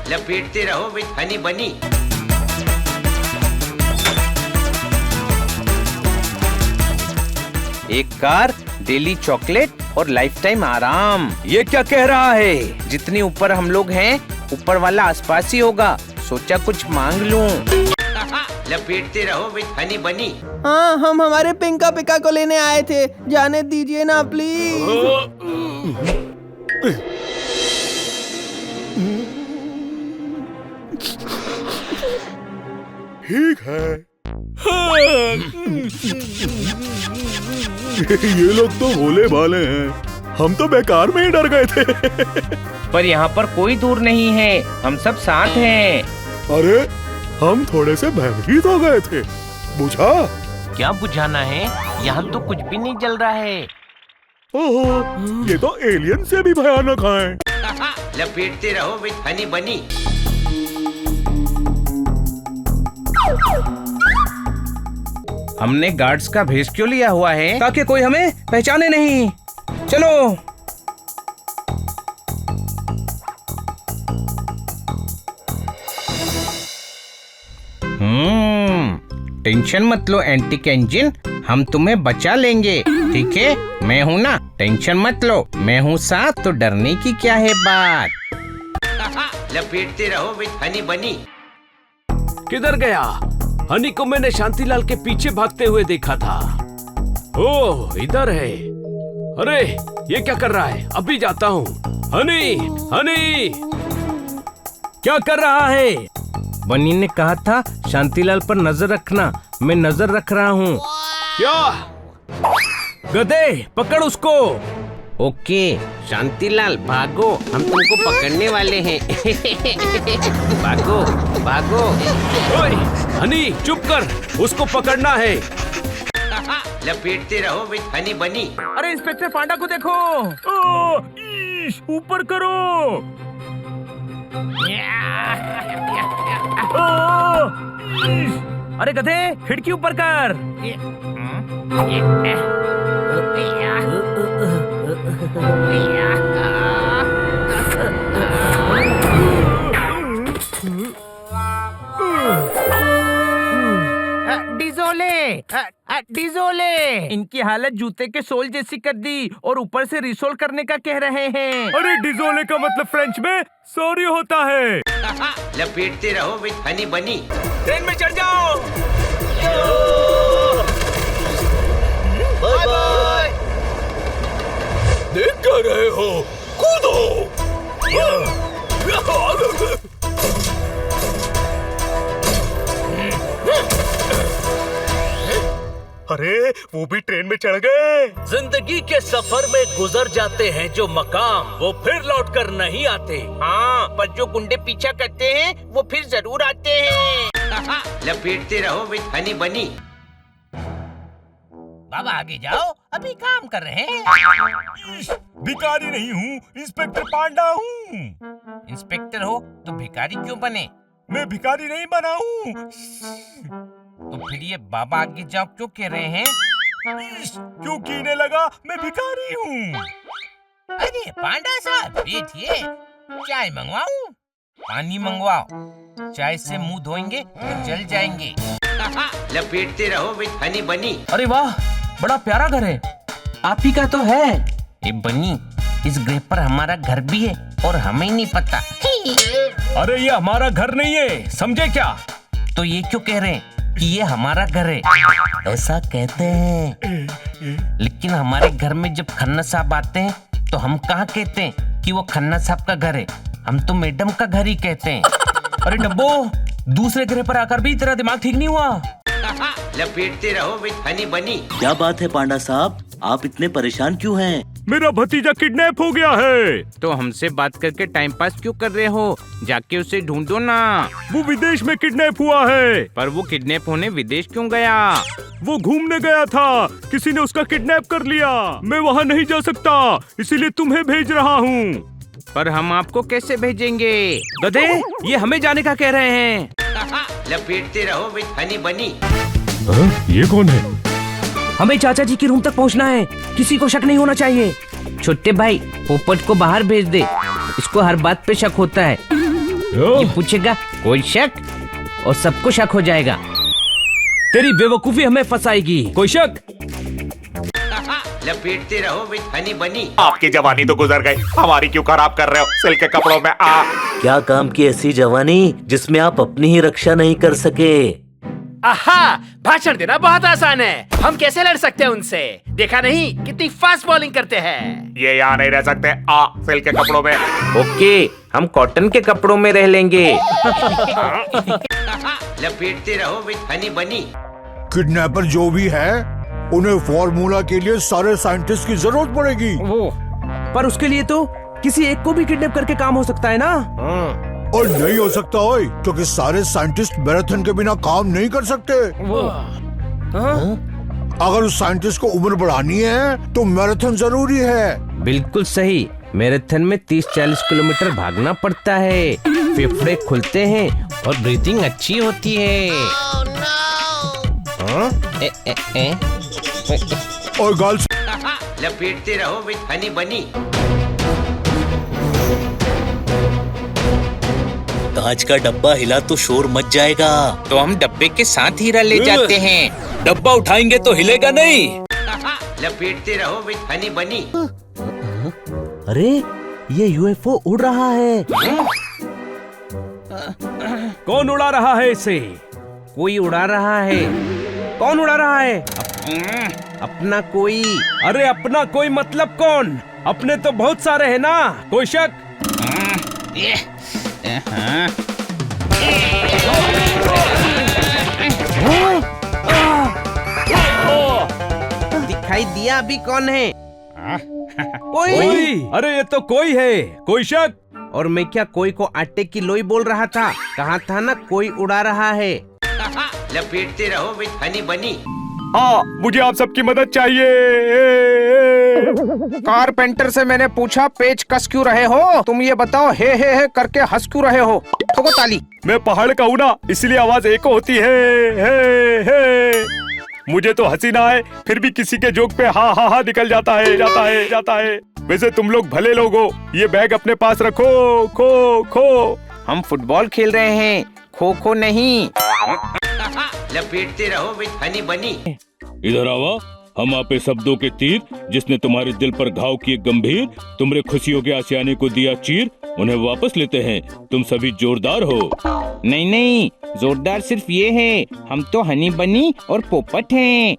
लपेटते रहो विद हनी बनी। एक कार, डेली चॉकलेट और लाइफ टाइम आराम। ये क्या कह रहा है? जितनी ऊपर हम लोग हैं, ऊपर वाला आसपास ही होगा। सोचा कुछ मांग लूं। लपेटते रहो विद हनी बनी। हाँ, हम हमारे पिंका पिका को लेने आए थे, जाने दीजिए ना प्लीज। ठीक है। ये लोग तो भोले भाले हैं, हम तो बेकार में ही डर गए थे। पर यहाँ पर कोई दूर नहीं है, हम सब साथ हैं। अरे हम थोड़े से भयभीत हो गए थे, बुझा? क्या बुझाना है? यहाँ तो कुछ भी नहीं जल रहा है। ओहो, ये तो एलियन से भी भयानक है। लपेटते रहो विद हनी बनी। हमने गार्ड्स का भेष क्यों लिया हुआ है? ताकि कोई हमें पहचाने नहीं। चलो। टेंशन मत लो एंटिक इंजन, हम तुम्हें बचा लेंगे, ठीक है? मैं हूँ ना, टेंशन मत लो, मैं हूँ साथ, तो डरने की क्या है बात। लपेटते रहो विद हनी बनी। किधर गया? हनी को मैंने शांतिलाल के पीछे भागते हुए देखा था। ओह, इधर है। अरे ये क्या कर रहा है? अभी जाता हूँ। हनी, हनी, क्या कर रहा है? बनी ने कहा था शांतिलाल पर नजर रखना, मैं नजर रख रहा हूँ। क्या? गधे, पकड़ उसको। ओके शांतिलाल, भागो, हम तुमको पकड़ने वाले हैं। भागो भागो। ओए, हनी चुप कर, उसको पकड़ना है। लपेटते रहो विद हनी बनी। अरे इंस्पेक्टर पांडा को देखो। ऊपर करो। अरे गधे, खिड़की ऊपर कर। डिजोले, इनकी हालत जूते के सोल जैसी कर दी और ऊपर से रिसोल करने का कह रहे हैं। अरे डिजोले का मतलब फ्रेंच में सॉरी होता है। लपेटते रहो विद हनी बनी। ट्रेन में चढ़ जाओ। Bye bye. देख क्या रहे हो? कूदो। अरे वो भी ट्रेन में चढ़ गए। जिंदगी के सफर में गुजर जाते हैं जो मकाम, वो फिर लौट कर नहीं आते। हाँ, पर जो गुंडे पीछा करते हैं वो फिर जरूर आते हैं। लपेटते रहो विद हनी बनी। बाबा आगे जाओ, अभी काम कर रहे हैं। भिखारी नहीं हूँ, इंस्पेक्टर पांडा हूँ। इंस्पेक्टर हो तो भिखारी क्यों बने? मैं भिखारी नहीं बना हूँ। तो फिर ये बाबा आगे जाओ क्यों कह रहे हैं? क्यों कीने लगा? मैं भिखारी हूँ। अरे पांडा साहब बैठिए, चाय मंगवाऊं? पानी मंगवाओ, चाय से मुंह धोएंगे तो जल जाएंगे। लपेटते रहो विद हनी बनी। अरे वाह, बड़ा प्यारा घर है, आप ही का तो है। ए बनी, इस ग्रह पर हमारा घर भी है और हमें ही नहीं पता। अरे ये हमारा घर नहीं है, समझे क्या? तो ये क्यों कह रहे हैं कि ये हमारा घर है? ऐसा कहते हैं, लेकिन हमारे घर में जब खन्ना साहब आते हैं तो हम कहाँ कहते हैं कि वो खन्ना साहब का घर है, हम तो मैडम का घर ही कहते हैं। अरे डब्बो, दूसरे ग्रह पर आकर भी तेरा दिमाग ठीक नहीं हुआ? लपेटते रहो विद हनी बनी। क्या बात है पांडा साहब, आप इतने परेशान क्यों हैं? मेरा भतीजा किडनैप हो गया है। तो हमसे बात करके टाइम पास क्यों कर रहे हो? जाके उसे ढूंढो ना। वो विदेश में किडनैप हुआ है। पर वो किडनैप होने विदेश क्यों गया? वो घूमने गया था, किसी ने उसका किडनैप कर लिया। मैं वहाँ नहीं जा सकता, इसीलिए तुम्हें भेज रहा हूँ। पर हम आपको कैसे भेजेंगे? गधे, ये हमें जाने का कह रहे हैं। लपेटते रहो विद हनी बनी। ये कौन है? हमें चाचा जी के रूम तक पहुंचना है, किसी को शक नहीं होना चाहिए। छोटे भाई, पोपट को बाहर भेज दे, इसको हर बात पे शक होता है। ये पूछेगा कोई शक और सबको शक हो जाएगा। तेरी बेवकूफी हमें फंसाएगी। कोई शक? लपेटते रहो विद हनी बनी। आपकी जवानी तो गुजर गई, हमारी क्यों खराब कर रहे हो? सिल्क के कपड़ों में आ। क्या काम की ऐसी जवानी जिसमें आप अपनी ही रक्षा नहीं कर सके? आहा, भाषण देना बहुत आसान है। हम कैसे लड़ सकते हैं उनसे? देखा नहीं कितनी फास्ट बॉलिंग करते हैं। ये यहाँ नहीं रह सकते। आ सिल्क के कपड़ों में। ओके, हम कॉटन के कपड़ों में रह लेंगे। लपेटते रहो विद हनी बनी। किडनैपर जो भी है उन्हें फॉर्मूला के लिए सारे साइंटिस्ट की जरूरत पड़ेगी। पर उसके लिए तो किसी एक को भी किडनैप करके काम हो सकता है ना? और नहीं हो सकता ओए, क्योंकि सारे साइंटिस्ट मैराथन के बिना काम नहीं कर सकते। अगर उस साइंटिस्ट को उम्र बढ़ानी है तो मैराथन जरूरी है। बिल्कुल सही। मैराथन में 30-40 किलोमीटर भागना पड़ता है, फेफड़े खुलते हैं और ब्रीथिंग अच्छी होती है। और गर्ल्स लपेटते रहो विद हनी बनी। कांच का डब्बा हिला तो शोर मच जाएगा। तो हम डब्बे के साथ हीरा ले जाते हैं। डब्बा उठाएंगे तो हिलेगा नहीं। लपेटते रहो विद हनी बनी। अरे ये यूएफओ उड़ रहा है। कौन उड़ा रहा है इसे? कोई उड़ा रहा है। कौन उड़ा रहा है? अपना कोई। अरे अपना कोई मतलब कौन? अपने तो बहुत सारे हैं ना। कोई शक? दिखाई दिया अभी कौन है? कोई। अरे ये तो कोई है। कोई शक? और मैं क्या कोई को आटे की लोई बोल रहा था? कहा था ना कोई उड़ा रहा है। लपेटते रहो विद हनी बनी। हाँ, मुझे आप सबकी मदद चाहिए। कारपेंटर से मैंने पूछा पेच कस क्यों रहे हो? तुम ये बताओ हे करके हंस क्यों रहे हो? ठोको ताली। मैं पहाड़ का हूँ ना, इसलिए आवाज एको होती है। हे। मुझे तो हंसी ना आए, फिर भी किसी के जोक पे हा हा हा निकल जाता है। वैसे तुम लोग भले लोग हो। ये बैग अपने पास रखो। खो। हम फुटबॉल खेल रहे हैं, खो खो नहीं। लपेटते रहो विद हनी बनी। इधर आवा, हम आपे शब्दों के तीर, जिसने तुम्हारे दिल पर घाव किए गंभीर, तुमरे खुशियों के आशियाने को दिया चीर, उन्हें वापस लेते हैं। तुम सभी जोरदार हो। नहीं, जोरदार सिर्फ ये है, हम तो हनी बनी और पोपट हैं।